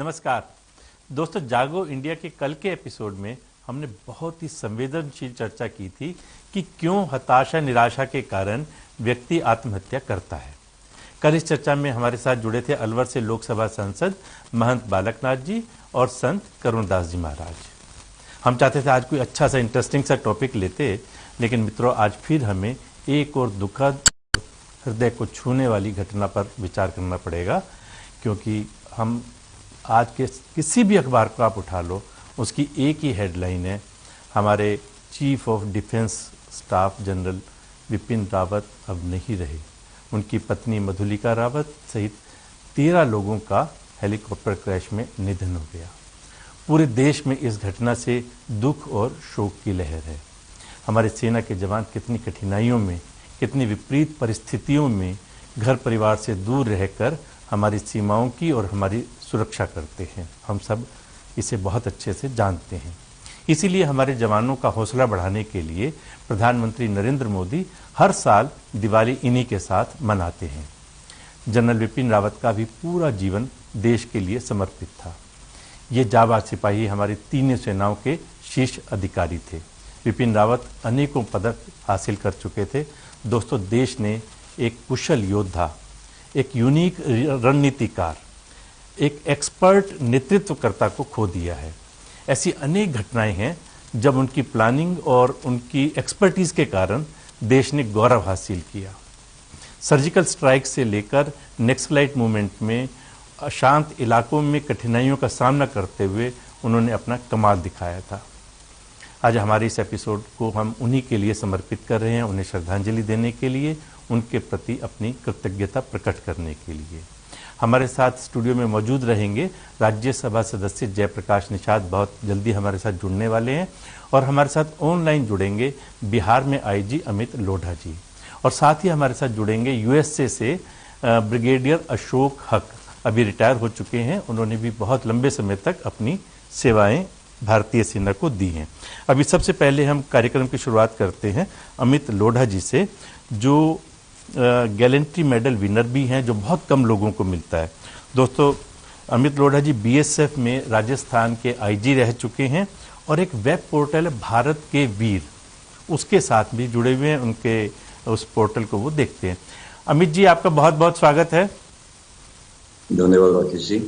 नमस्कार दोस्तों, जागो इंडिया के कल के एपिसोड में हमने बहुत ही संवेदनशील चर्चा की थी कि क्यों हताशा निराशा के कारण व्यक्ति आत्महत्या करता है। कल इस चर्चा में हमारे साथ जुड़े थे अलवर से लोकसभा सांसद महंत बालकनाथ जी और संत करुणदास जी महाराज। हम चाहते थे आज कोई अच्छा सा इंटरेस्टिंग सा टॉपिक लेते, लेकिन मित्रों आज फिर हमें एक और दुखद हृदय को छूने वाली घटना पर विचार करना पड़ेगा, क्योंकि हम आज के किसी भी अखबार को आप उठा लो, उसकी एक ही हेडलाइन है, हमारे chief of defence staff general Vipin Rawat अब नहीं रहे। उनकी पत्नी मधुलिका रावत सहित 13 लोगों का हेलीकॉप्टर क्रैश में निधन हो गया। पूरे देश में इस घटना से दुख और शोक की लहर है। हमारे सेना के जवान कितनी कठिनाइयों में, कितनी विपरीत परिस्थितियों में घर परिवार से दूर रहकर हमारी सीमाओं की और हमारी सुरक्षा करते हैं। हम सब इसे बहुत अच्छे से जानते हैं। इसीलिए हमारे जवानों का हौसला बढ़ाने के लिए प्रधानमंत्री नरेंद्र मोदी हर साल दिवाली इन्हीं के साथ मनाते हैं। जनरल विपिन रावत का भी पूरा जीवन देश के लिए समर्पित था। ये जाबाज सिपाही हमारी तीनों सेनाओं के शीर्ष अधिकारी थे। विपिन रावत अनेकों पदक हासिल कर चुके थे। दोस्तों, देश ने एक कुशल योद्धा, एक यूनिक रणनीतिकार, एक एक्सपर्ट नेतृत्वकर्ता को खो दिया है। ऐसी अनेक घटनाएं हैं जब उनकी प्लानिंग और उनकी एक्सपर्टीज के कारण देश ने गौरव हासिल किया। सर्जिकल स्ट्राइक से लेकर नक्सलाइट मूवमेंट में अशांत इलाकों में कठिनाइयों का सामना करते हुए उन्होंने अपना कमाल दिखाया था। आज हमारे इस एपिसोड को हम उन्हीं के लिए समर्पित कर रहे हैं, उन्हें श्रद्धांजलि देने के लिए, उनके प्रति अपनी कृतज्ञता प्रकट करने के लिए। हमारे साथ स्टूडियो में मौजूद रहेंगे राज्यसभा सदस्य जयप्रकाश निषाद, बहुत जल्दी हमारे साथ जुड़ने वाले हैं, और हमारे साथ ऑनलाइन जुड़ेंगे बिहार में आईजी अमित लोढ़ा जी, और साथ ही हमारे साथ जुड़ेंगे यूएसए से ब्रिगेडियर अशोक हक, अभी रिटायर हो चुके हैं। उन्होंने भी बहुत लंबे समय तक अपनी सेवाएं भारतीय सेना को दी हैं। अभी सबसे पहले हम कार्यक्रम की शुरुआत करते हैं अमित लोढ़ा जी से, जो गैलेंट्री मेडल विनर भी हैं, जो बहुत कम लोगों को मिलता है। दोस्तों, अमित लोढ़ा जी बीएसएफ में राजस्थान के आईजी रह चुके हैं और एक वेब पोर्टल है भारत के वीर, उसके साथ भी जुड़े हुए हैं। उनके उस पोर्टल को वो देखते हैं। अमित जी, आपका बहुत बहुत स्वागत है। धन्यवाद राकेश जी।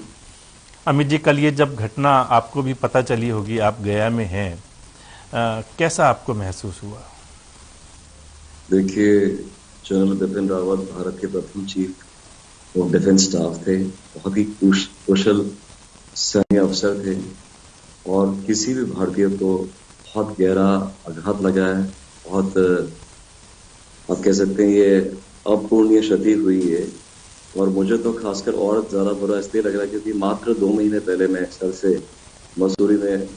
अमित जी, कल ये जब घटना आपको भी पता चली होगी, आप गया में हैं, कैसा आपको महसूस हुआ? देखिए, जनरल बिपिन रावत भारत के प्रथम चीफ ऑफ डिफेंस स्टाफ थे। बहुत ही कुशल सैन्य अफसर थे और किसी भी भारतीय को बहुत गहरा आघात लगा है। बहुत, आप कह सकते हैं, ये अपूर्णीय क्षति हुई है। और मुझे तो खासकर और ज्यादा बुरा इसलिए लग रहा है क्योंकि मात्र 2 महीने पहले मैं सर से मसूरी में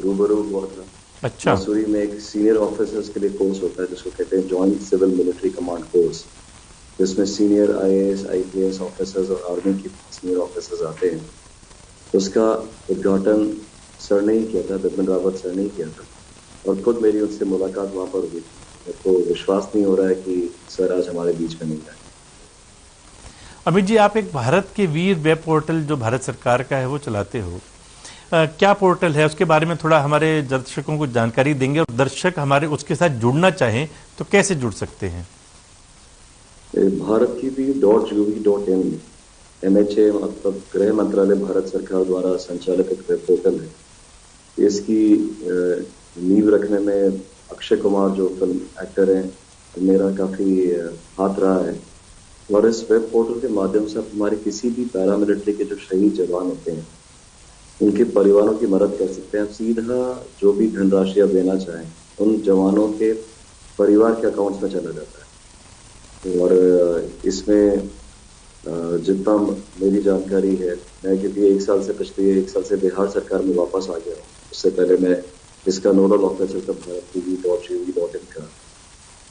रूबरू हुआ था। अच्छा। मसूरी में एक सीनियर ऑफिसर्स के लिए कोर्स होता है जिसको कहते हैं joint civil military command course, जिसमें सीनियर आईएएस आईपीएस ऑफिसर्स और आर्मी के सीनियर ऑफिसर्स आते हैं। उसका उद्घाटन सर ने ही किया था, बिपिन रावत सर ने ही किया था, और खुद मेरी उनसे मुलाकात वहां पर हुई। मेरे को विश्वास नहीं हो रहा है कि सर आज हमारे बीच में नहीं है। अमित जी, आप एक भारत के वीर वेब पोर्टल जो भारत सरकार का है वो चलाते हो। क्या पोर्टल है, उसके बारे में थोड़ा हमारे दर्शकों को जानकारी देंगे, और दर्शक हमारे उसके साथ जुड़ना चाहें तो कैसे जुड़ सकते हैं? भारत की भी .gov.in MHA मतलब गृह मंत्रालय भारत सरकार द्वारा संचालित एक वेब पोर्टल है। इसकी नींव रखने में अक्षय कुमार जो फिल्म एक्टर हैं, मेरा काफी हाथ रहा है। और इस वेब पोर्टल के माध्यम से आप हमारे किसी भी पैरामिलिट्री के जो शहीद जवान होते हैं उनके परिवारों की मदद कर सकते हैं। सीधा जो भी धनराशि आप देना चाहें उन जवानों के परिवार के अकाउंट्स में चला जाता है। और इसमें जितना मेरी जानकारी है, मैं क्योंकि पिछले एक साल से बिहार सरकार में वापस आ गया हूँ, उससे पहले मैं इसका नोडल ऑफिसर था भारत.gov.in का।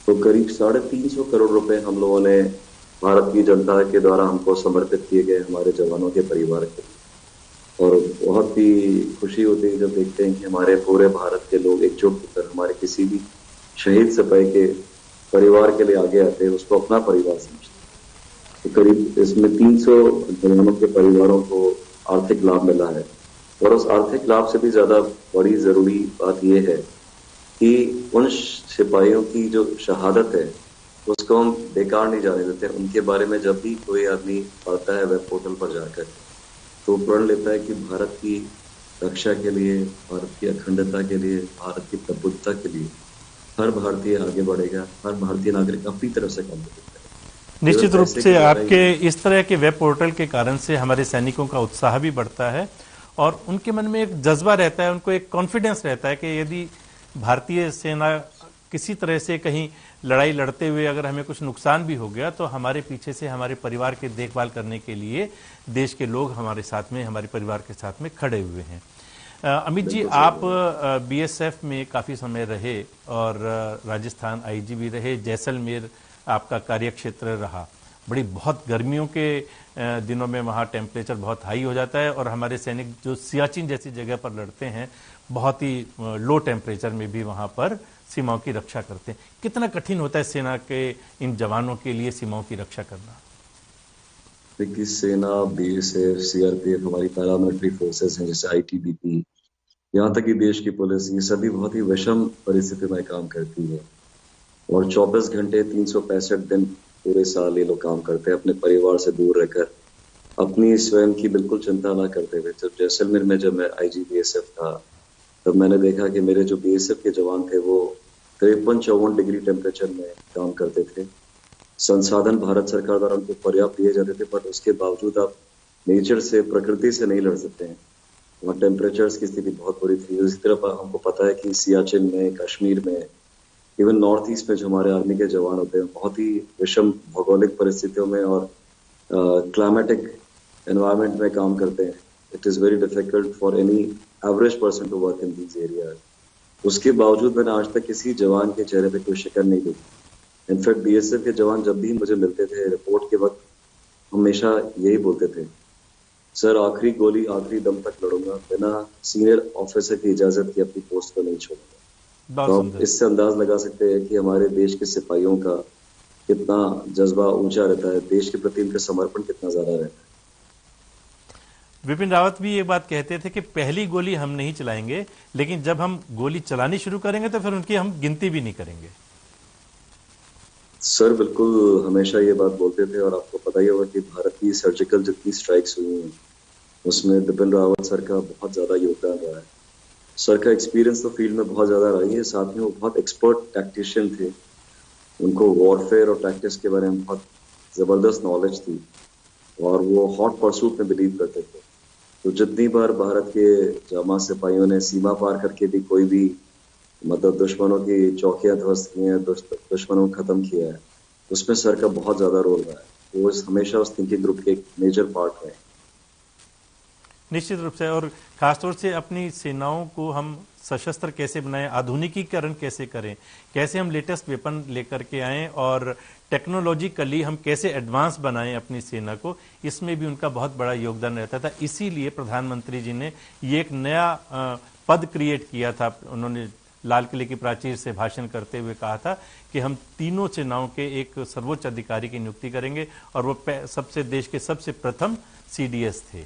तो करीब 350 करोड़ रुपए हम लोगों ने भारत की जनता के द्वारा हमको समर्पित किए गए हमारे जवानों के परिवार के लिए। और बहुत ही खुशी होती है जब देखते हैं कि हमारे पूरे भारत के लोग एकजुट होकर हमारे किसी भी शहीद सिपाही के परिवार के लिए आगे आते हैं, उसको अपना परिवार समझते हैं। तो करीब इसमें 300 जवानों के परिवारों को आर्थिक लाभ मिला है। और उस आर्थिक लाभ से भी ज्यादा बड़ी जरूरी बात यह है कि उन सिपाहियों की जो शहादत है उसको हम बेकार नहीं जाने देते। उनके बारे में जब भी कोई आदमी पढ़ता है वेब पोर्टल पर जाकर, तो पढ़ लेता है कि भारत की रक्षा के लिए, भारत की अखंडता के लिए, भारत की प्रभुत्ता के लिए हर भारतीय आगे बढ़ेगा, हर भारतीय नागरिक अपनी तरफ से काम करेगा। केवल निश्चित रूप पैसे से के द्वारा आपके ही इस तरह के वेब पोर्टल के कारण से हमारे सैनिकों का उत्साह भी बढ़ता है और उनके मन में एक जज्बा रहता है, उनको एक कॉन्फिडेंस रहता है कि यदि भारतीय सेना किसी तरह से कहीं लड़ाई लड़ते हुए अगर हमें कुछ नुकसान भी हो गया तो हमारे पीछे से हमारे परिवार की देखभाल करने के लिए देश के लोग हमारे साथ में, हमारे परिवार के साथ में खड़े हुए हैं। अमित जी, बिल्कुल सही आप बोला। बीएसएफ में काफ़ी समय रहे और राजस्थान आईजी भी रहे, जैसलमेर आपका कार्यक्षेत्र रहा। बड़ी बहुत गर्मियों के दिनों में वहाँ टेम्परेचर बहुत हाई हो जाता है और हमारे सैनिक जो सियाचिन जैसी जगह पर लड़ते हैं बहुत ही लो टेम्परेचर में भी वहाँ पर सीमाओं की रक्षा करते हैं। कितना कठिन होता है सेना के इन जवानों के लिए सीमाओं की रक्षा करना? देखिए, सेना, बीएसएफ, सीआरपीएफ, हमारी पैरामिलिट्री फोर्सेस हैं जैसे आईटीबीपी, यहाँ तक कि देश की पुलिस, ये सभी बहुत ही विषम परिस्थिति में काम करती है। और 24 घंटे 365 दिन पूरे साल ये लोग काम करते हैं, अपने परिवार से दूर रहकर, अपनी स्वयं की बिल्कुल चिंता ना करते हुए। जब जैसलमेर में जब मैं आईजी बीएसएफ था, तब मैंने देखा कि मेरे जो बीएसएफ के जवान थे वो 53-54 डिग्री टेम्परेचर में काम करते थे। संसाधन भारत सरकार द्वारा उनको पर्याप्त दिए जाते थे, बट उसके बावजूद आप नेचर से, प्रकृति से नहीं लड़ सकते हैं। वहाँ टेम्परेचर्स की स्थिति बहुत बुरी थी। इसी तरह हमको पता है कि सियाचिन में, कश्मीर में, इवन नॉर्थ ईस्ट में जो हमारे आर्मी के जवान होते हैं, बहुत ही विषम भौगोलिक परिस्थितियों में और क्लाइमेटिक एनवायरनमेंट में काम करते हैं। It is very difficult for any average person to work in these areas. उसके बावजूद मैंने आज तक किसी जवान के चेहरे पे कोई शिकन नहीं देखी। इनफैक्ट बीएसएफ के जवान जब भी मुझे मिलते थे रिपोर्ट के वक्त, हमेशा यही बोलते थे, सर आखिरी गोली आखिरी दम तक लड़ूंगा, बिना सीनियर ऑफिसर की इजाजत की अपनी पोस्ट को नहीं छोड़ूंगा। बहुत तो आप सुंदर। इससे अंदाज लगा सकते हैं कि हमारे देश के सिपाहियों का कितना जज्बा ऊंचा रहता है, देश के प्रति उनका समर्पण कितना ज्यादा रहता है। विपिन रावत भी ये बात कहते थे कि पहली गोली हम नहीं चलाएंगे, लेकिन जब हम गोली चलानी शुरू करेंगे तो फिर उनकी हम गिनती भी नहीं करेंगे। सर बिल्कुल हमेशा ये बात बोलते थे। और आपको पता ही होगा कि भारत की सर्जिकल जितनी स्ट्राइक्स हुई हैं उसमें विपिन रावत सर का बहुत ज्यादा योगदान रहा है। सर का एक्सपीरियंस तो फील्ड में बहुत ज्यादा रही है, साथ में वो बहुत एक्सपर्ट टैक्टिशियन थे। उनको वॉरफेयर और टैक्टिक्स के बारे में बहुत जबरदस्त नॉलेज थी और वो हॉट परसूट में बिलीव करते थे। तो जितनी बार भारत के जामा सिपाहियों ने सीमा पार करके भी कोई भी मतलब दुश्मनों की चौकियां ध्वस्त की हैं, दुश्मनों को खत्म किया है, उसमें सर का बहुत ज्यादा रोल रहा है। वो हमेशा उस थिंकिंग ग्रुप के एक मेजर पार्ट रहे। निश्चित रूप से, और खासतौर से अपनी सेनाओं को हम सशस्त्र कैसे बनाएं, आधुनिकीकरण कैसे करें, कैसे हम लेटेस्ट वेपन लेकर के आएं और टेक्नोलॉजिकली हम कैसे एडवांस बनाएं अपनी सेना को, इसमें भी उनका बहुत बड़ा योगदान रहता था। इसीलिए प्रधानमंत्री जी ने ये एक नया पद क्रिएट किया था। उन्होंने लाल किले की प्राचीर से भाषण करते हुए कहा था कि हम तीनों सेनाओं के एक सर्वोच्च अधिकारी की नियुक्ति करेंगे और वो सबसे देश के सबसे प्रथम सीडीएस थे।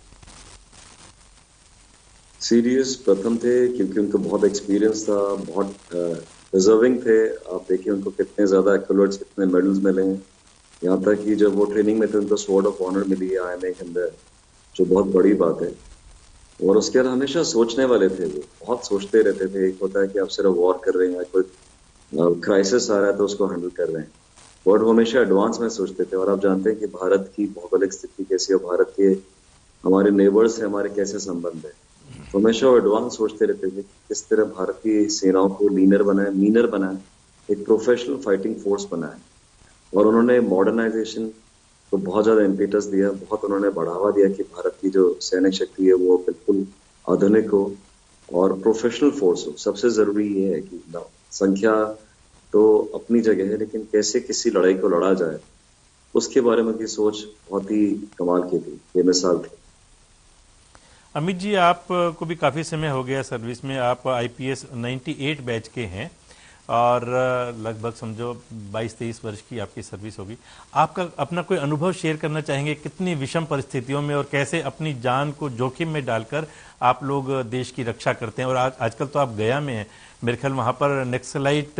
सीडीएस प्रथम थे क्योंकि उनको बहुत एक्सपीरियंस था, बहुत डिजर्विंग थे। आप देखिए उनको कितने ज्यादा एक्colades, कितने मेडल्स मिले हैं। यहाँ तक कि जब वो ट्रेनिंग में थे उनको स्वॉर्ड ऑफ ऑनर मिली है आईएनए के अंदर, जो बहुत बड़ी बात है। और उसके बाद हमेशा सोचने वाले थे, वो बहुत सोचते रहते थे। एक होता है कि आप सिर्फ वॉर कर रहे हैं, कोई क्राइसिस आ रहा है तो उसको हैंडल कर रहे हैं, और वो हमेशा एडवांस में सोचते थे। और आप जानते हैं कि भारत की भौगोलिक स्थिति कैसी है, भारत के हमारे नेबर्स से हमारे कैसे संबंध है, तो हमेशा वो एडवांस सोचते रहते थे किस तरह भारतीय सेनाओं को लीनर बनाए, मीनर बनाए, एक प्रोफेशनल फाइटिंग फोर्स बनाए। और उन्होंने मॉडर्नाइजेशन को बहुत ज्यादा इम्पेटस दिया, बहुत उन्होंने बढ़ावा दिया कि भारत की जो सैनिक शक्ति है वो बिल्कुल आधुनिक हो और प्रोफेशनल फोर्स हो। सबसे जरूरी ये है कि संख्या तो अपनी जगह है, लेकिन कैसे किसी लड़ाई को लड़ा जाए उसके बारे में की सोच बहुत ही कमाल की थी, बेमिसाल थी। अमित जी, आप को भी काफ़ी समय हो गया सर्विस में, आप आईपीएस 98 बैच के हैं, और लगभग समझो 22-23 वर्ष की आपकी सर्विस होगी। आपका अपना कोई अनुभव शेयर करना चाहेंगे, कितनी विषम परिस्थितियों में और कैसे अपनी जान को जोखिम में डालकर आप लोग देश की रक्षा करते हैं? और आजकल तो आप गया में हैं, मेरे ख्याल वहाँ पर नक्सलाइट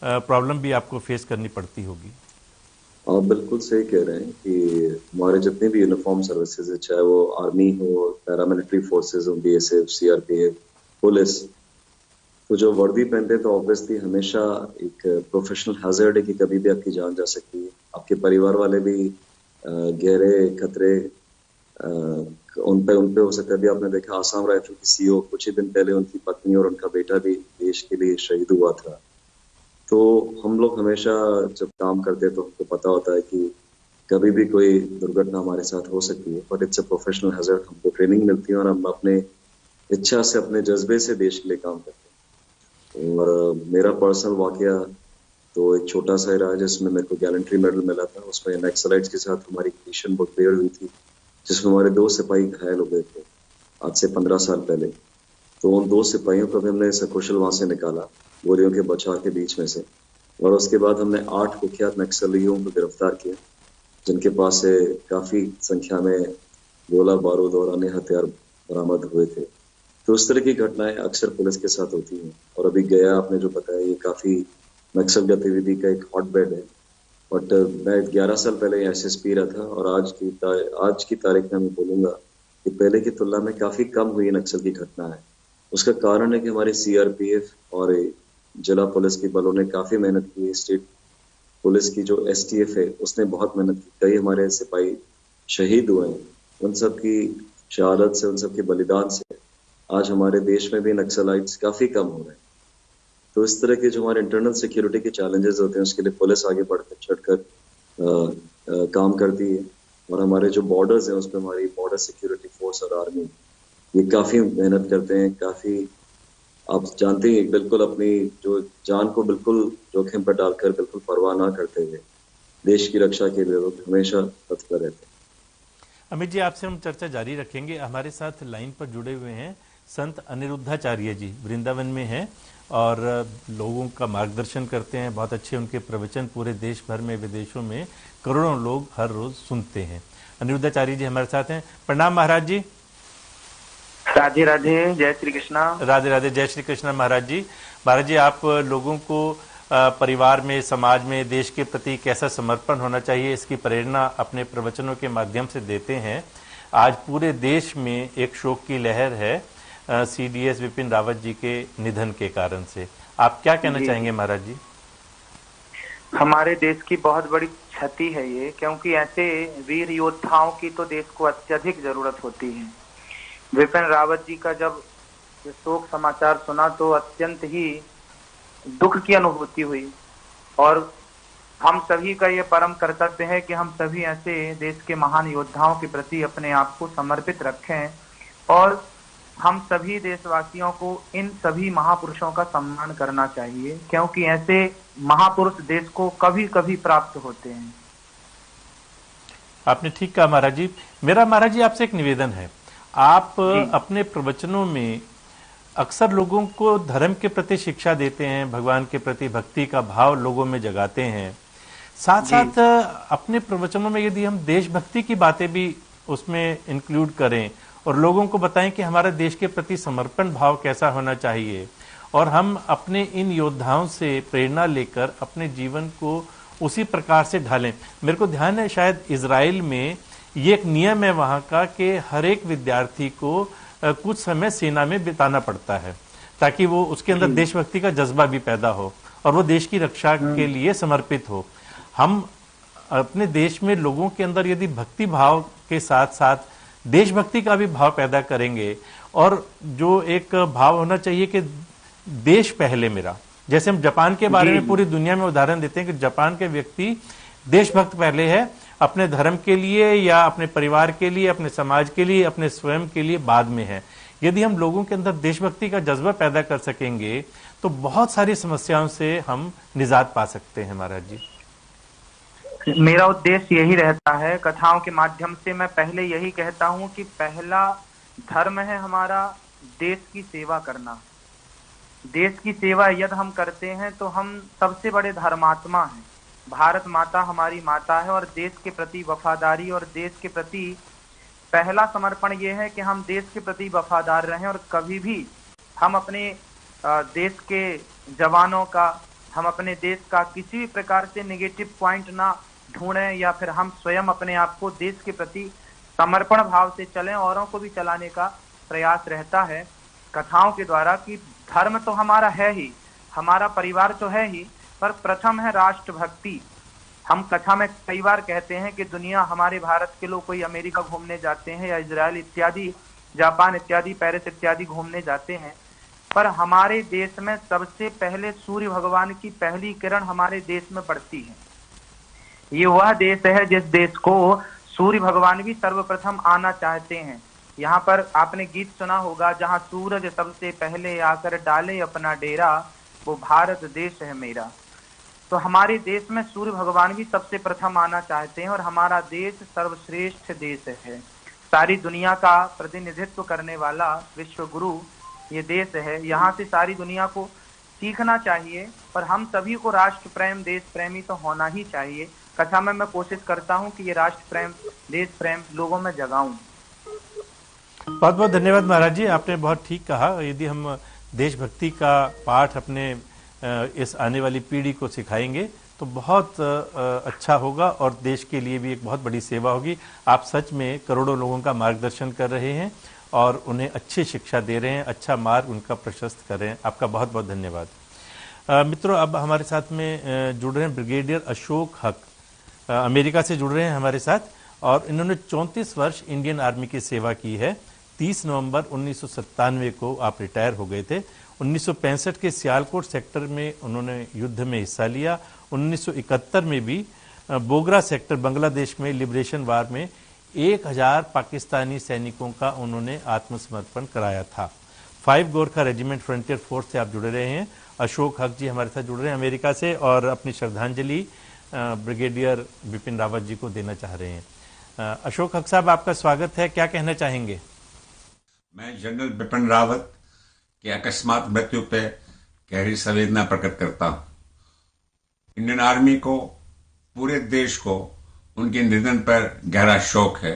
प्रॉब्लम भी आपको फेस करनी पड़ती होगी। आप बिल्कुल सही कह रहे हैं कि हमारे जितने भी यूनिफॉर्म सर्विसेज है, चाहे वो आर्मी हो, पैरामिलिट्री फोर्सेज हो, बीएसएफ, सीआरपीएफ, पुलिस, तो जो वर्दी पहनते हैं तो ऑब्वियसली हमेशा एक प्रोफेशनल हैजर्ड है कि कभी भी आपकी जान जा सकती है। आपके परिवार वाले भी गहरे खतरे उन पे हो सकता है। भी आपने देखा आसाम राइफल की सीईओ कुछ ही दिन पहले उनकी पत्नी और उनका बेटा भी देश के लिए शहीद हुआ था। तो हम लोग हमेशा जब काम करते हैं तो हमको पता होता है कि कभी भी कोई दुर्घटना हमारे साथ हो सकती है, but it's a professional hazard. हमको ट्रेनिंग मिलती है और हम अपने इच्छा से, अपने जज्बे से देश के लिए काम करते हैं। और मेरा पर्सनल वाकया तो एक छोटा सा ही रहा जिसमें मेरे को गैलेंट्री मेडल मिला था। उसमें नक्सलाइट्स के साथ हमारी भीषण मुठभेड़ हुई थी, जिसमें हमारे 2 सिपाही घायल हो गए थे आज से 15 साल पहले। तो उन 2 सिपाहियों को भी हमने सकुशल वहां से निकाला, गोलियों के बचाव के बीच में से। और उसके बाद हमने 8 कुख्यात नक्सलियों को गिरफ्तार किया, जिनके पास से काफी संख्या में गोला बारूद और अन्य हथियार बरामद हुए थे। तो उस तरह की घटनाएं अक्सर पुलिस के साथ होती हैं। और अभी गया आपने जो बताया, ये काफी नक्सल गतिविधि का एक हॉटबेड है। बट मैं 11 साल पहले एसएसपी रहा था और आज की तारीख में मैं बोलूंगा कि पहले की तुलना में काफी कम हुई नक्सल की घटनाएं। उसका कारण है कि हमारे सीआरपीएफ और जिला पुलिस के बलों ने काफी मेहनत की है। स्टेट पुलिस की जो एसटीएफ है उसने बहुत मेहनत की। कई हमारे सिपाही शहीद हुए हैं। उन सब की शहादत से, उन सब के बलिदान से आज हमारे देश में भी नक्सलाइट्स काफी कम हो रहे हैं। तो इस तरह के जो हमारे इंटरनल सिक्योरिटी के चैलेंजेस होते हैं, उसके लिए पुलिस आगे बढ़कर चढ़कर काम करती है। और हमारे जो बॉर्डर्स हैं उस पर हमारी बॉर्डर सिक्योरिटी फोर्स और आर्मी ये काफी मेहनत करते हैं। काफी आप जानते हैं, बिल्कुल अपनी जो जान को बिल्कुल जोखिम पर डालकर, बिल्कुल परवाह ना करते हुए देश की रक्षा के लिए लोग हमेशा तत्पर रहते हैं। अमित जी, आपसे हम चर्चा जारी रखेंगे। हमारे साथ लाइन पर जुड़े हुए हैं संत अनिरुद्धाचार्य जी, वृंदावन में हैं और लोगों का मार्गदर्शन करते हैं। बहुत अच्छे उनके प्रवचन पूरे देश भर में, विदेशों में करोड़ों लोग हर रोज सुनते हैं। अनिरुद्धाचार्य जी हमारे साथ हैं। प्रणाम महाराज जी। राधे राधे, जय श्री कृष्णा। राधे राधे, जय श्री कृष्णा महाराज जी। महाराज जी, आप लोगों को परिवार में, समाज में देश के प्रति कैसा समर्पण होना चाहिए, इसकी प्रेरणा अपने प्रवचनों के माध्यम से देते हैं। आज पूरे देश में एक शोक की लहर है सीडीएस विपिन रावत जी के निधन के कारण से। आप क्या कहना चाहेंगे महाराज जी? हमारे देश की बहुत बड़ी क्षति है ये, क्योंकि ऐसे वीर योद्धाओं की तो देश को अत्यधिक जरूरत होती है। विपिन रावत जी का जब ये शोक समाचार सुना तो अत्यंत ही दुख की अनुभूति हुई। और हम सभी का ये परम कर्तव्य है कि हम सभी ऐसे देश के महान योद्धाओं के प्रति अपने आप को समर्पित रखें और हम सभी देशवासियों को इन सभी महापुरुषों का सम्मान करना चाहिए, क्योंकि ऐसे महापुरुष देश को कभी कभी प्राप्त होते हैं। आपने ठीक कहा महाराज जी। मेरा महाराज जी आपसे एक निवेदन है, आप अपने प्रवचनों में अक्सर लोगों को धर्म के प्रति शिक्षा देते हैं, भगवान के प्रति भक्ति का भाव लोगों में जगाते हैं। साथ साथ अपने प्रवचनों में यदि हम देशभक्ति की बातें भी उसमें इंक्लूड करें और लोगों को बताएं कि हमारे देश के प्रति समर्पण भाव कैसा होना चाहिए, और हम अपने इन योद्धाओं से प्रेरणा लेकर अपने जीवन को उसी प्रकार से ढालें। मेरे को ध्यान है शायद इजराइल में ये एक नियम है वहां का कि हर एक विद्यार्थी को कुछ समय सेना में बिताना पड़ता है ताकि वो उसके अंदर देशभक्ति का जज्बा भी पैदा हो और वो देश की रक्षा के लिए समर्पित हो। हम अपने देश में लोगों के अंदर यदि भक्ति भाव के साथ साथ देशभक्ति का भी भाव पैदा करेंगे, और जो एक भाव होना चाहिए कि देश पहले मेरा, जैसे हम जापान के बारे में पूरी दुनिया में उदाहरण देते हैं कि जापान के व्यक्ति देशभक्त पहले है, अपने धर्म के लिए या अपने परिवार के लिए, अपने समाज के लिए, अपने स्वयं के लिए बाद में है। यदि हम लोगों के अंदर देशभक्ति का जज्बा पैदा कर सकेंगे तो बहुत सारी समस्याओं से हम निजात पा सकते हैं महाराज जी। मेरा उद्देश्य यही रहता है, कथाओं के माध्यम से मैं पहले यही कहता हूं कि पहला धर्म है हमारा देश की सेवा करना। देश की सेवा यदि हम करते हैं तो हम सबसे बड़े धर्मात्मा हैं। भारत माता हमारी माता है और देश के प्रति वफादारी और देश के प्रति पहला समर्पण ये है कि हम देश के प्रति वफादार रहें और कभी भी हम अपने देश के जवानों का, हम अपने देश का किसी भी प्रकार से नेगेटिव पॉइंट ना ढूंढें या फिर हम स्वयं अपने आप को देश के प्रति समर्पण भाव से चलें। औरों को भी चलाने का प्रयास रहता है कथाओं के द्वारा कि धर्म तो हमारा है ही, हमारा परिवार तो है ही, पर प्रथम है राष्ट्रभक्ति। हम कथा में कई बार कहते हैं कि दुनिया, हमारे भारत के लोग कोई अमेरिका घूमने जाते हैं या इजराइल इत्यादि, जापान इत्यादि, पेरिस इत्यादि घूमने जाते हैं, पर हमारे देश में सबसे पहले सूर्य भगवान की पहली किरण हमारे देश में पड़ती है। ये वह देश है जिस देश को सूर्य भगवान भी सर्वप्रथम आना चाहते हैं। यहाँ पर आपने गीत सुना होगा, जहाँ सूरज सबसे पहले आकर डाले अपना डेरा, वो भारत देश है मेरा। तो हमारे देश में सूर्य भगवान भी सबसे प्रथम आना चाहते हैं और हमारा देश सर्वश्रेष्ठ देश है। सारी दुनिया का प्रतिनिधित्व करने वाला विश्व गुरु ये देश है। यहाँ से सारी दुनिया को सीखना चाहिए, पर हम सभी को राष्ट्र प्रेम, देश प्रेमी तो होना ही चाहिए। कथा में मैं कोशिश करता हूँ कि ये राष्ट्र प्रेम, देश प्रेम लोगों में जगाऊं। बहुत बहुत धन्यवाद महाराज जी, आपने बहुत ठीक कहा। यदि हम देशभक्ति का पाठ अपने इस आने वाली पीढ़ी को सिखाएंगे तो बहुत अच्छा होगा और देश के लिए भी एक बहुत बड़ी सेवा होगी। आप सच में करोड़ों लोगों का मार्गदर्शन कर रहे हैं और उन्हें अच्छी शिक्षा दे रहे हैं, अच्छा मार्ग उनका प्रशस्त कर रहे हैं। आपका बहुत बहुत धन्यवाद। मित्रों, अब हमारे साथ में जुड़ रहे हैं ब्रिगेडियर अशोक हक, अमेरिका से जुड़ रहे हैं हमारे साथ, और इन्होंने 34 वर्ष इंडियन आर्मी की सेवा की है। 30 नवंबर 1997 को आप रिटायर हो गए थे। 1965 के सियालकोट सेक्टर में उन्होंने युद्ध में हिस्सा लिया। 1971 में भी बोगरा सेक्टर बांग्लादेश में लिबरेशन वार में 1000 पाकिस्तानी सैनिकों का उन्होंने आत्मसमर्पण कराया था। 5 गोरखा रेजिमेंट फ्रंटियर फोर्स से आप जुड़े रहे हैं। अशोक हक जी हमारे साथ जुड़ रहे हैं अमेरिका से और अपनी श्रद्धांजलि ब्रिगेडियर बिपिन रावत जी को देना चाह रहे हैं। अशोक हक साहब, आपका स्वागत है, क्या कहना चाहेंगे? मैं जनरल बिपिन रावत की अकस्मात मृत्यु पे गहरी संवेदना प्रकट करता हूं। इंडियन आर्मी को, पूरे देश को उनके निधन पर गहरा शोक है।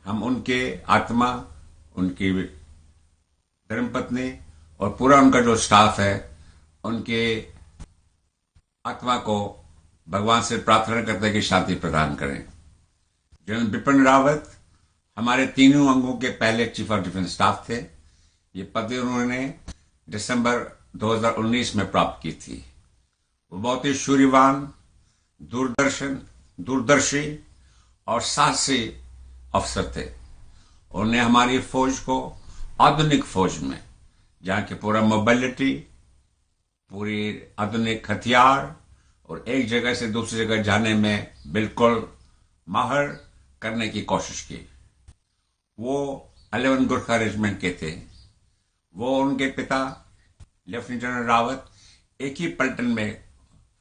हम उनके आत्मा, उनकी धर्मपत्नी और पूरा उनका जो स्टाफ है, उनके आत्मा को भगवान से प्रार्थना करते हैं कि शांति प्रदान करें। जनरल बिपिन रावत हमारे तीनों अंगों के पहले चीफ ऑफ डिफेंस स्टाफ थे। ये पदवी उन्होंने दिसंबर 2019 में प्राप्त की थी। वो बहुत ही शूर्यवान, दूरदर्शी और साहसी अफसर थे। उन्होंने हमारी फौज को आधुनिक फौज में, जहां की पूरा मोबिलिटी, पूरी आधुनिक हथियार और एक जगह से दूसरी जगह जाने में बिल्कुल माहिर करने की कोशिश की। वो 11 गोरखा रेजिमेंट के थे। वो, उनके पिता लेफ्टिनेंट जनरल रावत एक ही पलटन में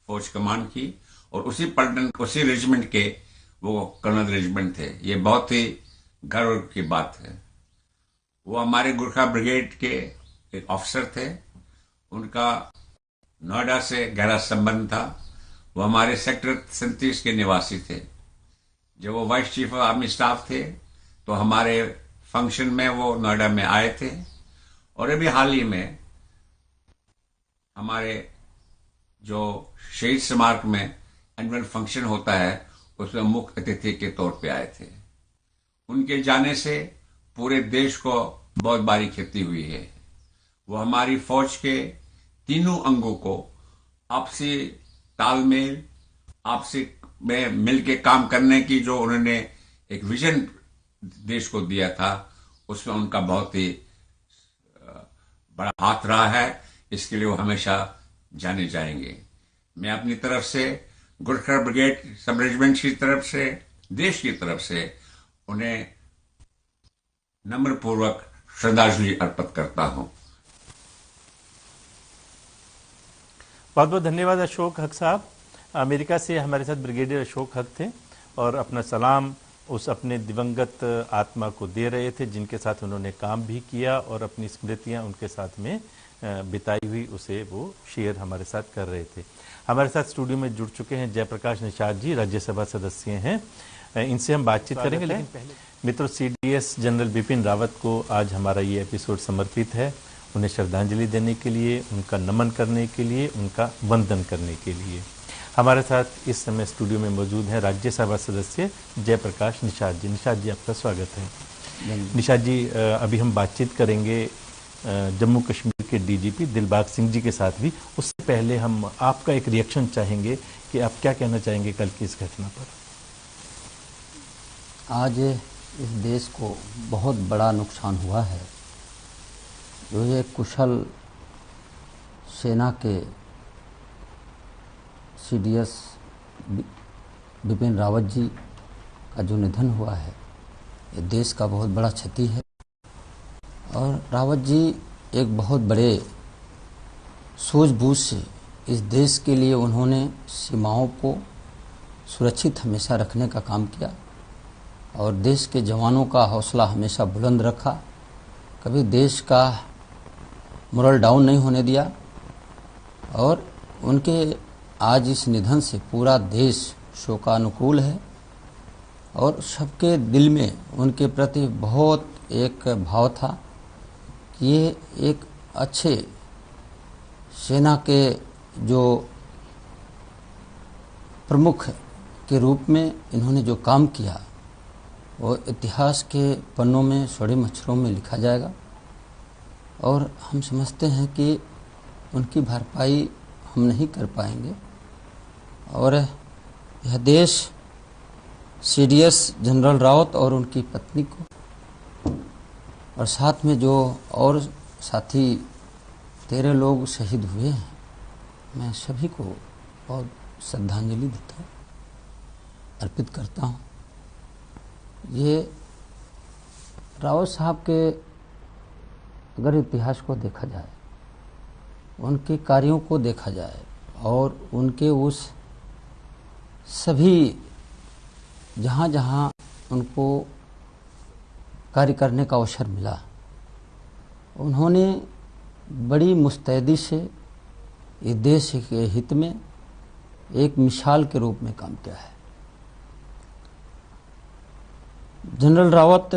फौज कमान की और उसी पलटन, उसी रेजिमेंट के वो कर्नल रेजिमेंट थे। ये बहुत ही गर्व की बात है। वो हमारे गोरखा ब्रिगेड के एक ऑफिसर थे। उनका नोएडा से गहरा संबंध था। वो हमारे सेक्टर 37 के निवासी थे। जब वो vice chief of army staff थे तो हमारे फंक्शन में वो नोएडा में आए थे। और अभी हाल ही में हमारे जो शहीद स्मारक में एनुअल फंक्शन होता है, उसमें मुख्य अतिथि के तौर पे आए थे। उनके जाने से पूरे देश को बहुत भारी क्षति हुई है। वो हमारी फौज के तीनों अंगों को आपसी तालमेल, आपसी में मिलके काम करने की जो उन्होंने एक विजन देश को दिया था, उसमें उनका बहुत ही बड़ा हाथ रहा है। इसके लिए वो हमेशा जाने जाएंगे। मैं अपनी तरफ से, गोरखा ब्रिगेड सब रेजिमेंट की तरफ से, देश की तरफ से उन्हें नम्र पूर्वक श्रद्धांजलि अर्पित करता हूं। बहुत बहुत धन्यवाद अशोक हक साहब। अमेरिका से हमारे साथ ब्रिगेडियर अशोक हक थे और अपना सलाम उस अपने दिवंगत आत्मा को दे रहे थे, जिनके साथ उन्होंने काम भी किया और अपनी स्मृतियां उनके साथ में बिताई हुई उसे वो शेयर हमारे साथ कर रहे थे। हमारे साथ स्टूडियो में जुड़ चुके हैं जयप्रकाश निषाद जी, राज्यसभा सदस्य हैं। इनसे हम बातचीत करेंगे, लेकिन पहले मित्रों सीडीएस जनरल बिपिन रावत को आज हमारा ये एपिसोड समर्पित है, उन्हें श्रद्धांजलि देने के लिए, उनका नमन करने के लिए, उनका वंदन करने के लिए। हमारे साथ इस समय स्टूडियो में मौजूद हैं राज्यसभा सदस्य जयप्रकाश निषाद जी। निषाद जी, आपका स्वागत है। निषाद जी, अभी हम बातचीत करेंगे जम्मू कश्मीर के डीजीपी दिलबाग सिंह जी के साथ भी। उससे पहले हम आपका एक रिएक्शन चाहेंगे कि आप क्या कहना चाहेंगे कल की इस घटना पर। आज इस देश को बहुत बड़ा नुकसान हुआ है। जो ये कुशल सेना के सीडीएस बिपिन रावत जी का जो निधन हुआ है, ये देश का बहुत बड़ा क्षति है। और रावत जी एक बहुत बड़े सूझबूझ से इस देश के लिए उन्होंने सीमाओं को सुरक्षित हमेशा रखने का काम किया और देश के जवानों का हौसला हमेशा बुलंद रखा, कभी देश का मोरल डाउन नहीं होने दिया। और उनके आज इस निधन से पूरा देश शोकानुकूल है और सबके दिल में उनके प्रति बहुत एक भाव था कि ये एक अच्छे सेना के जो प्रमुख के रूप में इन्होंने जो काम किया वो इतिहास के पन्नों में स्वर्ण अक्षरों में लिखा जाएगा। और हम समझते हैं कि उनकी भरपाई हम नहीं कर पाएंगे और यह देश सीडीएस जनरल रावत और उनकी पत्नी को और साथ में जो और साथी 13 लोग शहीद हुए हैं, मैं सभी को बहुत श्रद्धांजलि देता हूँ, अर्पित करता हूँ। ये रावत साहब के अगर इतिहास को देखा जाए, उनके कार्यों को देखा जाए और उनके उस सभी जहाँ जहाँ उनको कार्य करने का अवसर मिला, उन्होंने बड़ी मुस्तैदी से इस देश के हित में एक मिसाल के रूप में काम किया है। जनरल रावत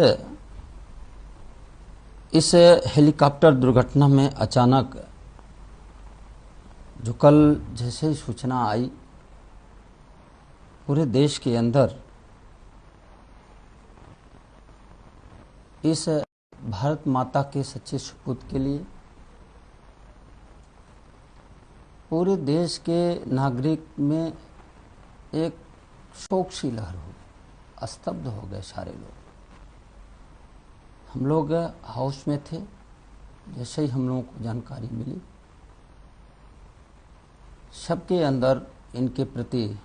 इस हेलीकॉप्टर दुर्घटना में अचानक जो कल जैसे ही सूचना आई, पूरे देश के अंदर इस भारत माता के सच्चे सपूत के लिए पूरे देश के नागरिक में एक शोक सी लहर हो गई, स्तब्ध हो गए सारे लोग। हम लोग हाउस में थे, जैसे ही हम लोगों को जानकारी मिली, सबके अंदर इनके प्रति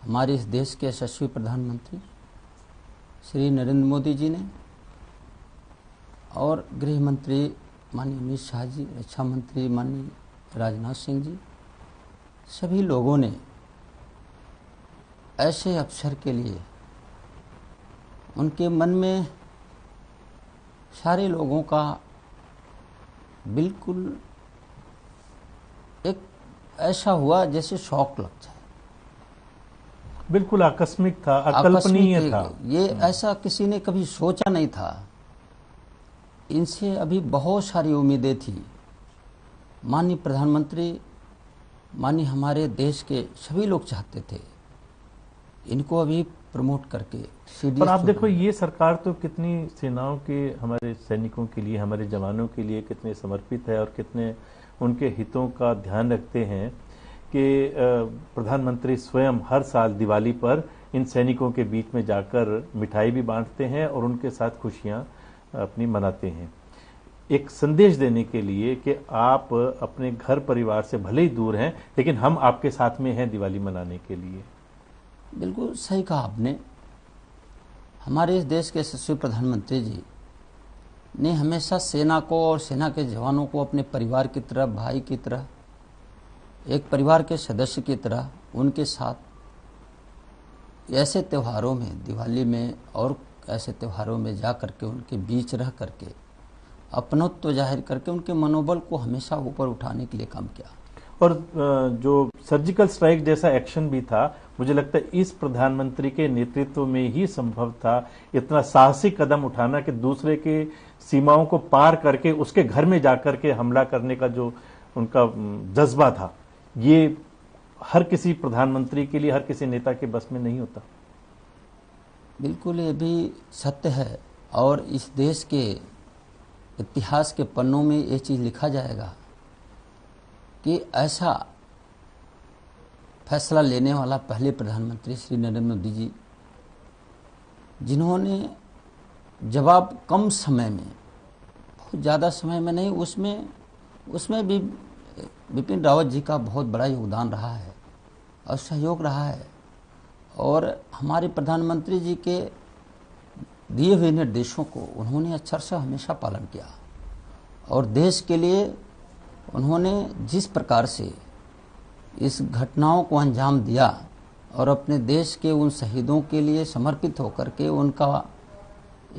हमारे इस देश के यशस्वी प्रधानमंत्री श्री नरेंद्र मोदी जी ने और गृह मंत्री माननीय अमित शाह जी, रक्षा मंत्री माननीय राजनाथ सिंह जी, सभी लोगों ने ऐसे अवसर के लिए उनके मन में सारे लोगों का बिल्कुल एक ऐसा हुआ जैसे शौक लग जाए। बिल्कुल आकस्मिक था, अकल्पनीय था। ये ऐसा किसी ने कभी सोचा नहीं था। इनसे अभी बहुत सारी उम्मीदें थी। माननीय प्रधानमंत्री, माननीय हमारे देश के सभी लोग चाहते थे इनको अभी प्रमोट करके। पर आप देखो, ये सरकार तो कितनी सेनाओं के, हमारे सैनिकों के लिए, हमारे जवानों के लिए कितने समर्पित है और कितने उनके हितों का ध्यान रखते हैं कि प्रधानमंत्री स्वयं हर साल दिवाली पर इन सैनिकों के बीच में जाकर मिठाई भी बांटते हैं और उनके साथ खुशियां अपनी मनाते हैं, एक संदेश देने के लिए कि आप अपने घर परिवार से भले ही दूर हैं, लेकिन हम आपके साथ में हैं दिवाली मनाने के लिए। बिल्कुल सही कहा आपने। हमारे इस देश के यशस्वी प्रधानमंत्री जी ने हमेशा सेना को और सेना के जवानों को अपने परिवार की तरह, भाई की तरह, एक परिवार के सदस्य की तरह उनके साथ ऐसे त्योहारों में, दिवाली में और ऐसे त्योहारों में जा करके उनके बीच रह करके अपनत्व जाहिर करके उनके मनोबल को हमेशा ऊपर उठाने के लिए काम किया। और जो सर्जिकल स्ट्राइक जैसा एक्शन भी था, मुझे लगता है इस प्रधानमंत्री के नेतृत्व में ही संभव था इतना साहसिक कदम उठाना कि दूसरे के सीमाओं को पार करके उसके घर में जाकर के हमला करने का जो उनका जज्बा था, ये हर किसी प्रधानमंत्री के लिए, हर किसी नेता के बस में नहीं होता। बिल्कुल, ये भी सत्य है और इस देश के इतिहास के पन्नों में ये चीज़ लिखा जाएगा कि ऐसा फैसला लेने वाला पहले प्रधानमंत्री श्री नरेंद्र मोदी जी, जिन्होंने जवाब कम समय में, बहुत ज़्यादा समय में नहीं, उसमें भी बिपिन रावत जी का बहुत बड़ा योगदान रहा है और सहयोग रहा है। और हमारे प्रधानमंत्री जी के दिए हुए निर्देशों को उन्होंने अक्षर से हमेशा पालन किया और देश के लिए उन्होंने जिस प्रकार से इस घटनाओं को अंजाम दिया और अपने देश के उन शहीदों के लिए समर्पित होकर के उनका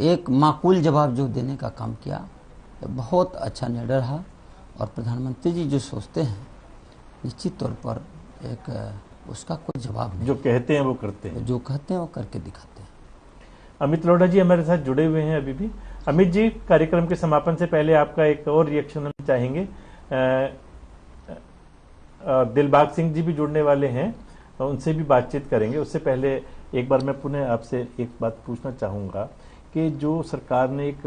एक माकूल जवाब जो देने का काम किया, बहुत अच्छा निर्णय रहा। और प्रधानमंत्री जी जो सोचते हैं निश्चित तौर पर एक उसका कोई जवाब नहीं, जो कहते हैं वो करते हैं, जो कहते हैं वो करके दिखाते हैं। अमित लोढ़ा जी हमारे साथ जुड़े हुए हैं अभी भी। अमित जी, कार्यक्रम के समापन से पहले आपका एक और रिएक्शन हम चाहेंगे। दिलबाग सिंह जी भी जुड़ने वाले हैं, उनसे भी बातचीत करेंगे। उससे पहले एक बार मैं पुनः आपसे एक बात पूछना चाहूँगा कि जो सरकार ने एक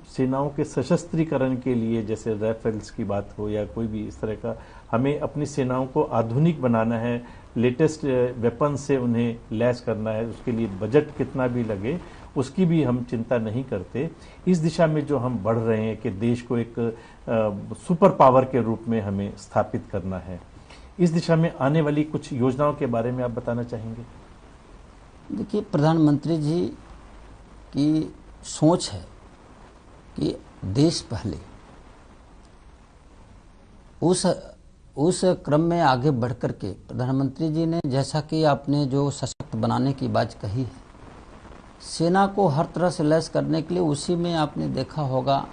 सेनाओं के सशस्त्रीकरण के लिए, जैसे राइफल्स की बात हो या कोई भी इस तरह का, हमें अपनी सेनाओं को आधुनिक बनाना है, लेटेस्ट वेपन से उन्हें लैस करना है, उसके लिए बजट कितना भी लगे उसकी भी हम चिंता नहीं करते। इस दिशा में जो हम बढ़ रहे हैं कि देश को एक सुपर पावर के रूप में हमें स्थापित करना है, इस दिशा में आने वाली कुछ योजनाओं के बारे में आप बताना चाहेंगे? देखिए, प्रधानमंत्री जी की सोच है कि देश पहले, उस क्रम में आगे बढ़कर के प्रधानमंत्री जी ने, जैसा कि आपने जो सशक्त बनाने की बात कही है, सेना को हर तरह से लैस करने के लिए, उसी में आपने देखा होगा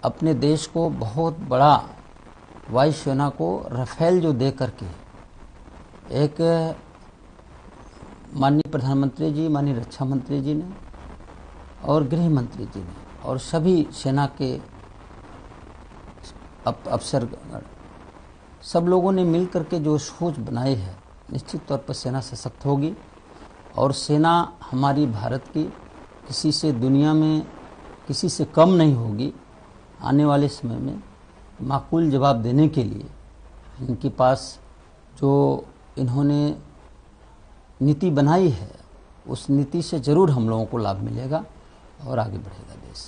अपने देश को बहुत बड़ा वायुसेना को राफेल जो दे करके एक माननीय प्रधानमंत्री जी, माननीय रक्षा मंत्री जी ने और गृह मंत्री जी ने और सभी सेना के अफसर सब लोगों ने मिल करके जो सोच बनाई है, निश्चित तौर पर सेना सशक्त होगी और सेना हमारी भारत की किसी से दुनिया में किसी से कम नहीं होगी। आने वाले समय में माकूल जवाब देने के लिए इनके पास जो इन्होंने नीति बनाई है, उस नीति से जरूर हम लोगों को लाभ मिलेगा और आगे बढ़ेगा देश।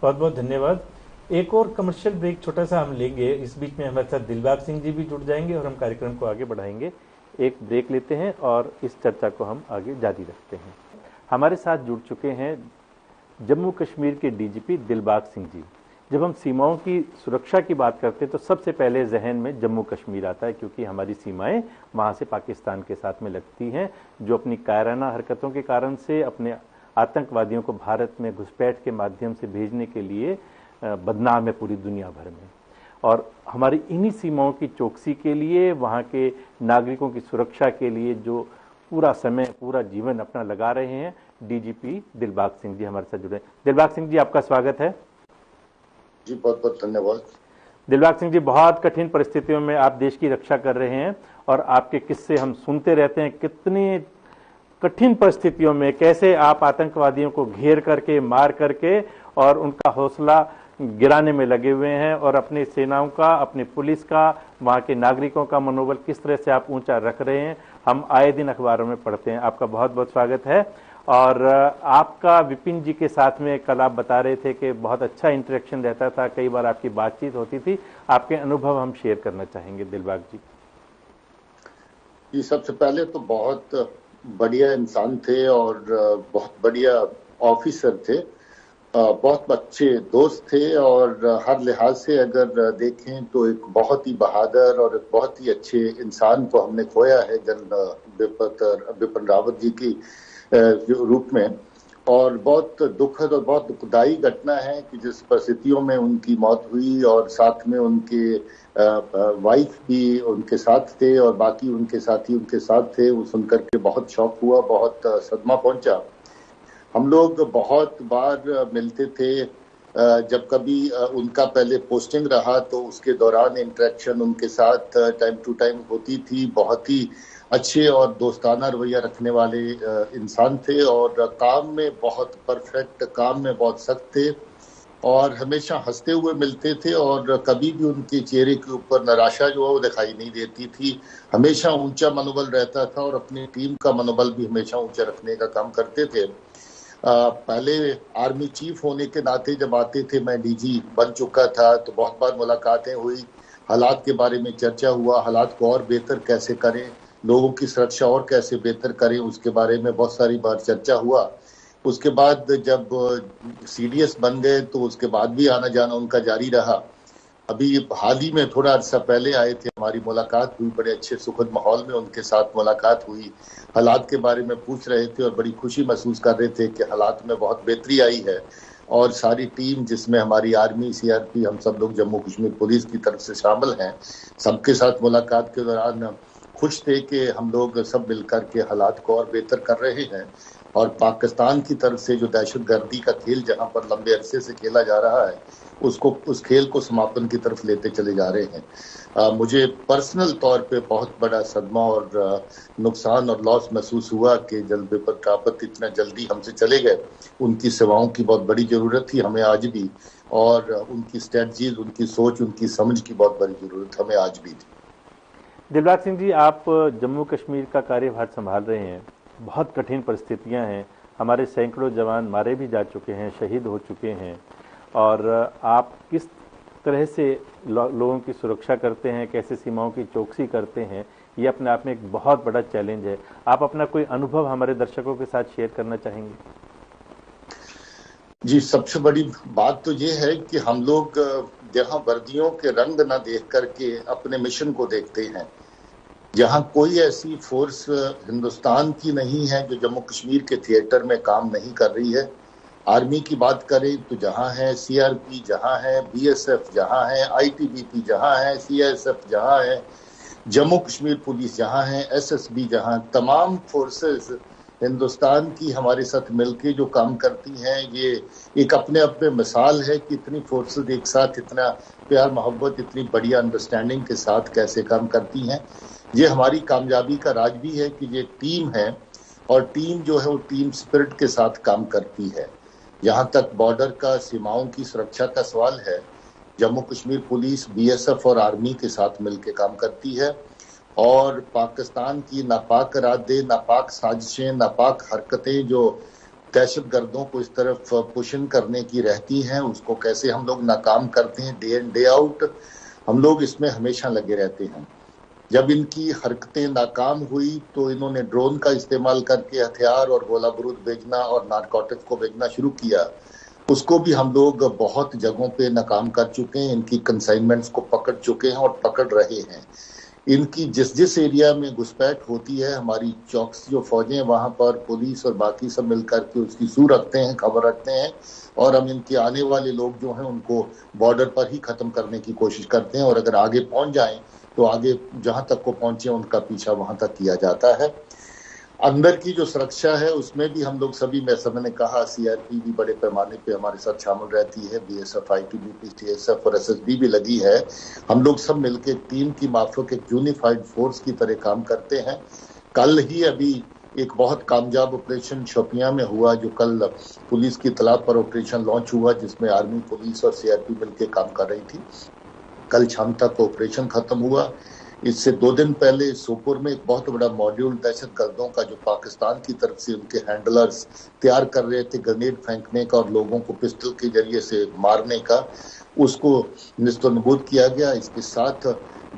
बहुत बहुत धन्यवाद। एक और कमर्शियल ब्रेक छोटा सा हम लेंगे, इस बीच में हमारे साथ दिलबाग सिंह जी भी जुड़ जाएंगे और हम कार्यक्रम को आगे बढ़ाएंगे। एक ब्रेक लेते हैं और इस चर्चा को हम आगे जारी रखते हैं। हमारे साथ जुड़ चुके हैं जम्मू कश्मीर के डीजीपी दिलबाग सिंह जी। जब हम सीमाओं की सुरक्षा की बात करते हैं तो सबसे पहले जहन में जम्मू कश्मीर आता है, क्योंकि हमारी सीमाएं वहां से पाकिस्तान के साथ में लगती हैं, जो अपनी कायराना हरकतों के कारण से अपने आतंकवादियों को भारत में घुसपैठ के माध्यम से भेजने के लिए बदनाम है पूरी दुनिया भर में। और हमारी इन्हीं सीमाओं की चौकसी के लिए, वहां के नागरिकों की सुरक्षा के लिए जो पूरा समय, पूरा जीवन अपना लगा रहे हैं, डीजीपी दिलबाग सिंह जी हमारे साथ जुड़े। दिलबाग सिंह जी, आपका स्वागत है। जी, बहुत बहुत धन्यवाद। दिलबाग सिंह जी, बहुत कठिन परिस्थितियों में आप देश की रक्षा कर रहे हैं और आपके किस्से हम सुनते रहते हैं, कितनी कठिन परिस्थितियों में कैसे आप आतंकवादियों को घेर करके, मार करके और उनका हौसला गिराने में लगे हुए हैं और अपनी सेनाओं का, अपनी पुलिस का, वहां के नागरिकों का मनोबल किस तरह से आप ऊंचा रख रहे हैं, हम आए दिन अखबारों में पढ़ते हैं। आपका बहुत बहुत स्वागत है। और आपका विपिन जी के साथ में कल आप बता रहे थे कि बहुत अच्छा इंटरेक्शन रहता था, कई बार आपकी बातचीत होती थी, आपके अनुभव हम शेयर करना चाहेंगे दिलबाग जी। ये सबसे पहले तो बहुत बढ़िया इंसान थे और बहुत बढ़िया ऑफिसर थे बहुत अच्छे दोस्त थे और हर लिहाज से अगर देखें तो एक बहुत ही बहादुर और एक बहुत ही अच्छे इंसान को हमने खोया है जनरल बिपिन रावत जी की रूप में। और बहुत दुखद और बहुत दुखदाई घटना है कि जिस परिस्थितियों में उनकी मौत हुई और साथ में उनके वाइफ भी उनके साथ थे और बाकी उनके साथी उनके साथ थे, वो सुनकर के बहुत शौक हुआ, बहुत सदमा पहुंचा। हम लोग बहुत बार मिलते थे, जब कभी उनका पहले पोस्टिंग रहा तो उसके दौरान इंटरेक्शन उनके साथ टाइम टू टाइम होती थी। बहुत ही अच्छे और दोस्ताना रवैया रखने वाले इंसान थे और काम में बहुत परफेक्ट, काम में बहुत सख्त थे और हमेशा हंसते हुए मिलते थे और कभी भी उनके चेहरे के ऊपर निराशा जो है वो दिखाई नहीं देती थी। हमेशा ऊंचा मनोबल रहता था और अपनी टीम का मनोबल भी हमेशा ऊंचा रखने का काम करते थे। पहले आर्मी चीफ होने के नाते जब आते थे, मैं डीजी बन चुका था, तो बहुत बार मुलाकातें हुई, हालात के बारे में चर्चा हुआ, हालात को और बेहतर कैसे करें, लोगों की सुरक्षा और कैसे बेहतर करें, उसके बारे में बहुत सारी बार चर्चा हुआ। उसके बाद जब सीडीएस बन गए तो उसके बाद भी आना जाना उनका जारी रहा। अभी हाल ही में थोड़ा अर्सा पहले आए थे, हमारी मुलाकात हुई, बड़े अच्छे सुखद माहौल में उनके साथ मुलाकात हुई, हालात के बारे में पूछ रहे थे और बड़ी खुशी महसूस कर रहे थे कि हालात में बहुत बेहतरी आई है। और सारी टीम जिसमें हमारी आर्मी, सीआरपी, हम सब लोग जम्मू कश्मीर पुलिस की तरफ से शामिल हैं, सबके साथ मुलाकात के दौरान खुश थे कि हम लोग सब मिलकर के हालात को और बेहतर कर रहे हैं और पाकिस्तान की तरफ से जो दहशतगर्दी का खेल जहां पर लंबे अरसे से खेला जा रहा है, उस खेल को समापन की तरफ लेते चले जा रहे हैं। मुझे पर्सनल तौर पे बहुत बड़ा सदमा और नुकसान और लॉस महसूस हुआ कि जनरल बिपिन रावत इतना जल्दी हमसे चले गए। उनकी सेवाओं की बहुत बड़ी जरूरत थी हमें आज भी, और उनकी स्ट्रेटजीज, उनकी सोच, उनकी समझ की बहुत बड़ी जरूरत हमें आज भी थी। दिलबाग सिंह जी, आप जम्मू कश्मीर का कार्यभार संभाल रहे हैं, बहुत कठिन परिस्थितियां हैं, हमारे सैकड़ों जवान मारे भी जा चुके हैं, शहीद हो चुके हैं, और आप किस तरह से लोगों की सुरक्षा करते हैं, कैसे सीमाओं की चौकसी करते हैं, ये अपने आप में एक बहुत बड़ा चैलेंज है। आप अपना कोई अनुभव हमारे दर्शकों के साथ शेयर करना चाहेंगे? जी, सबसे बड़ी बात तो ये है कि हम लोग जहां वर्दियों के रंग ना देख करके अपने मिशन को देखते हैं, जहां कोई ऐसी फोर्स हिंदुस्तान की नहीं है जो जम्मू कश्मीर के थिएटर में काम नहीं कर रही है। आर्मी की बात करें तो जहां है सीआरपी, जहां है बीएसएफ, जहां है आईटीबीपी, जहां है सीआईएसएफ, जहां है जम्मू कश्मीर पुलिस, जहां है एसएसबी, जहां तमाम फोर्सेस हिंदुस्तान की हमारे साथ मिलके जो काम करती हैं, ये एक अपने आप में मिसाल है कि इतनी फोर्सेस एक साथ इतना प्यार मोहब्बत, इतनी बढ़िया अंडरस्टैंडिंग के साथ कैसे काम करती हैं। ये हमारी कामयाबी का राज भी है कि ये टीम है और टीम जो है वो टीम स्पिरिट के साथ काम करती है। जहां तक बॉर्डर का, सीमाओं की सुरक्षा का सवाल है, जम्मू कश्मीर पुलिस बीएसएफ और आर्मी के साथ मिलकर काम करती है और पाकिस्तान की नापाक इरादे, नापाक साजिशें, नापाक हरकतें जो दहशतगर्दों को इस तरफ पुशन करने की रहती हैं, उसको कैसे हम लोग नाकाम करते हैं डे इन डे आउट, हम लोग इसमें हमेशा लगे रहते हैं। जब इनकी हरकतें नाकाम हुई तो इन्होंने ड्रोन का इस्तेमाल करके हथियार और गोला बारूद भेजना और नारकोटिक्स को भेजना शुरू किया। उसको भी हम लोग बहुत जगहों पे नाकाम कर चुके हैं, इनकी कंसाइनमेंट्स को पकड़ चुके हैं और पकड़ रहे हैं। इनकी जिस जिस एरिया में घुसपैठ होती है, हमारी चौकसी जो फौजें वहां पर पुलिस और बाकी सब मिलकर के उसकी सूर रखते हैं, खबर रखते हैं और हम इनके आने वाले लोग जो हैं उनको बॉर्डर पर ही खत्म करने की कोशिश करते हैं और अगर आगे पहुंच जाएं तो आगे जहां तक को पहुंचे उनका पीछा वहां तक किया जाता है। अंदर की जो सुरक्षा है उसमें भी हम लोग सभी, मैं सब ने कहा, सीआरपी भी बड़े पैमाने पे हमारे साथ शामिल रहती है, बीएसएफ, आईटीबीपी, टीएसएफ और एसएसबी भी लगी है। हम लोग सब मिलकर टीम की माफक एक यूनिफाइड फोर्स की तरह काम करते हैं। कल ही अभी एक बहुत कामयाब ऑपरेशन शोपियां में हुआ, जो कल पुलिस की तलाब पर ऑपरेशन लॉन्च हुआ, जिसमें आर्मी, पुलिस और सीआरपी मिलकर काम कर रही थी। कल शाम तक ऑपरेशन खत्म हुआ। इससे 2 दिन पहले सोपोर में एक बहुत बड़ा मॉड्यूल दहशतगर्दों का जो पाकिस्तान की तरफ से उनके हैंडलर्स तैयार कर रहे थे ग्रेनेड फेंकने का और लोगों को पिस्टल के जरिए से मारने का, उसको निस्तनबूद किया गया। इसके साथ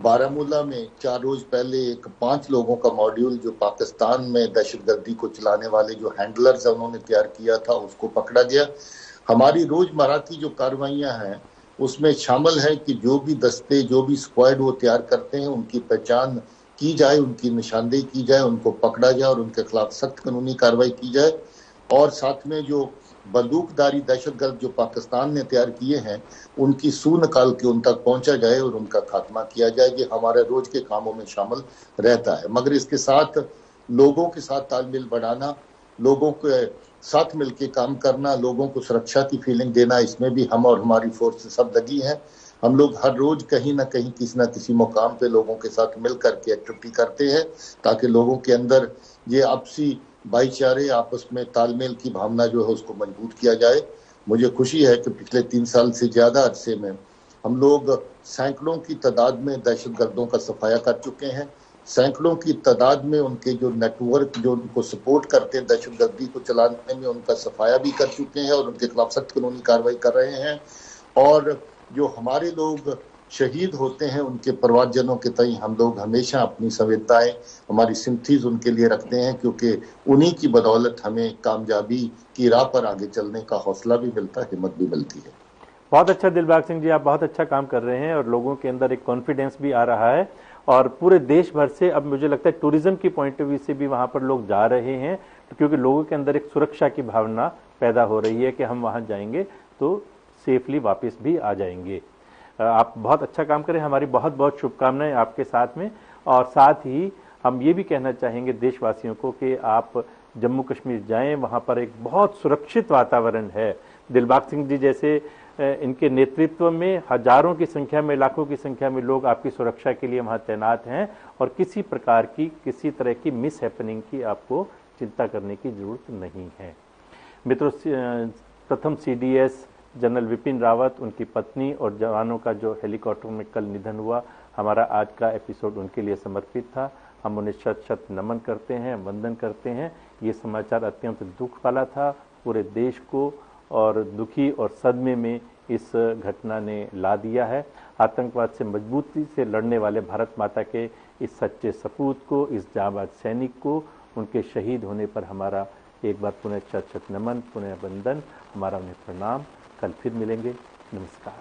बारामूला में 4 रोज पहले एक 5 लोगों का मॉड्यूल जो पाकिस्तान में दहशतगर्दी को चलाने वाले जो हैंडलर्स है उन्होंने तैयार किया था, उसको पकड़ा गया। हमारी रोजमर्रा की जो कार्रवाइयां हैं उसमें शामिल है कि जो भी दस्ते, जो भी स्क्वाड वो तैयार करते हैं, उनकी पहचान की जाए, उनकी निशानदेही की जाए, उनको पकड़ा जाए और उनके खिलाफ सख्त कानूनी कार्रवाई की जाए। और साथ में जो बंदूकधारी दहशतगर्द जो पाकिस्तान ने तैयार किए हैं, उनकी सूह निकाल के उन तक पहुंचा जाए और उनका खात्मा किया जाए। ये हमारे रोज के कामों में शामिल रहता है। मगर इसके साथ लोगों के साथ तालमेल बढ़ाना, लोगों के साथ मिलकर काम करना, लोगों को सुरक्षा की फीलिंग देना, इसमें भी हम और हमारी फोर्स सब लगी हैं। हम लोग हर रोज कहीं ना कहीं किसी न किसी मुकाम पे लोगों के साथ मिल करके एक्टिविटी करते हैं ताकि लोगों के अंदर ये आपसी भाईचारे, आपस में तालमेल की भावना जो है उसको मजबूत किया जाए। मुझे खुशी है कि पिछले 3 साल से ज्यादा अरसे में हम लोग सैकड़ों की तादाद में दहशतगर्दों का सफाया कर चुके हैं। सैकड़ों की तादाद में उनके जो नेटवर्क जो उनको सपोर्ट करते हैं दहशतगर्दी को चलाने में, उनका सफाया भी कर चुके हैं और उनके खिलाफ सख्त कानूनी कार्रवाई कर रहे हैं। और जो हमारे लोग शहीद होते हैं उनके परिवारजनों के तई हम लोग हमेशा अपनी संवेदनाएं, हमारी सिंपथीज उनके लिए रखते हैं, क्योंकि उन्हीं की बदौलत हमें कामयाबी की राह पर आगे चलने का हौसला भी मिलता है, हिम्मत भी मिलती है। बहुत अच्छा दिलबाग सिंह जी, आप बहुत अच्छा काम कर रहे हैं और लोगों के अंदर एक कॉन्फिडेंस भी आ रहा है और पूरे देश भर से अब मुझे लगता है टूरिज्म की पॉइंट ऑफ व्यू से भी वहां पर लोग जा रहे हैं, क्योंकि लोगों के अंदर एक सुरक्षा की भावना पैदा हो रही है कि हम वहां जाएंगे तो सेफली वापस भी आ जाएंगे। आप बहुत अच्छा काम करें, हमारी बहुत बहुत शुभकामनाएं आपके साथ में। और साथ ही हम ये भी कहना चाहेंगे देशवासियों को कि आप जम्मू कश्मीर जाएं, वहां पर एक बहुत सुरक्षित वातावरण है। दिलबाग सिंह जी जैसे इनके नेतृत्व में हजारों की संख्या में, लाखों की संख्या में लोग आपकी सुरक्षा के लिए वहां तैनात हैं और किसी प्रकार की, किसी तरह की मिस हैपनिंग की आपको चिंता करने की जरूरत नहीं है। मित्रों, प्रथम सीडीएस जनरल विपिन रावत, उनकी पत्नी और जवानों का जो हेलीकॉप्टर में कल निधन हुआ, हमारा आज का एपिसोड उनके लिए समर्पित था। हम उन्हें शत शत नमन करते हैं, वंदन करते हैं। ये समाचार अत्यंत दुख वाला था, पूरे देश को और दुखी और सदमे में इस घटना ने ला दिया है। आतंकवाद से मजबूती से लड़ने वाले भारत माता के इस सच्चे सपूत को, इस जांबाज सैनिक को, उनके शहीद होने पर हमारा एक बार पुनः शत शत नमन, पुनः वंदन, हमारा उन्हें प्रणाम। कल फिर मिलेंगे। नमस्कार।